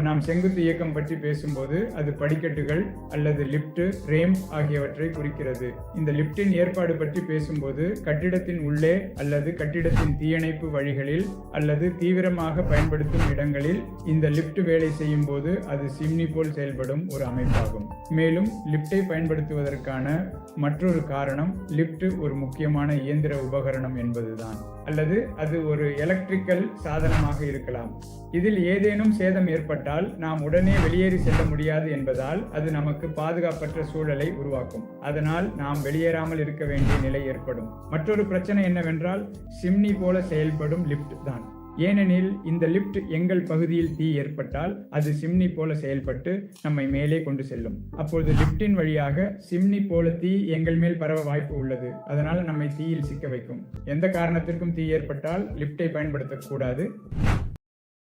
நாம் செங்குத்து இயக்கம் பற்றி பேசும்போது அது படிக்கட்டுகள் அல்லது லிப்ட், ரேம்ப் ஆகியவற்றை குறிக்கிறது. இந்த லிப்டின் ஏற்பாடு பற்றி பேசும்போது கட்டிடத்தின் உள்ளே அல்லது கட்டிடத்தின் தீயணைப்பு வழிகளில் அல்லது தீவிரமாக பயன்படுத்தும் இடங்களில் இந்த லிப்ட் வேலை செய்யும் போது அது சிம்னி போல் செயல்படும் ஒரு அமைப்பாகும். மேலும் லிப்டை பயன்படுத்துவதற்கான மற்றொரு காரணம் லிப்ட் ஒரு முக்கியமான இயந்திர உபகரணம் என்பதுதான், அல்லது அது ஒரு எலக்ட்ரிக்கல் சாதனமாக இருக்கலாம். இதில் ஏதேனும் சேதம் ஏற்பட்டால் நாம் உடனே வெளியேறி செல்ல முடியாது என்பதால் அது நமக்கு பாதுகாப்பற்ற சூழலை உருவாக்கும். அதனால் நாம் வெளியேறாமல் இருக்க வேண்டிய நிலை ஏற்படும். மற்றொரு பிரச்சனை என்னவென்றால் சிம்னி போல செயல்படும் லிப்ட் தான். ஏனெனில் இந்த லிப்ட் எங்கள் பகுதியில் தீ ஏற்பட்டால் அது சிம்னி போல செயல்பட்டு நம்மை மேலே கொண்டு செல்லும். அப்பொழுது லிப்டின் வழியாக சிம்னி போல தீ எங்கள் மேல் பரவ வாய்ப்பு உள்ளது. அதனால் நம்மை தீயில் சிக்க வைக்கும். எந்த காரணத்திற்கும் தீ ஏற்பட்டால் லிப்டை பயன்படுத்தக்கூடாது.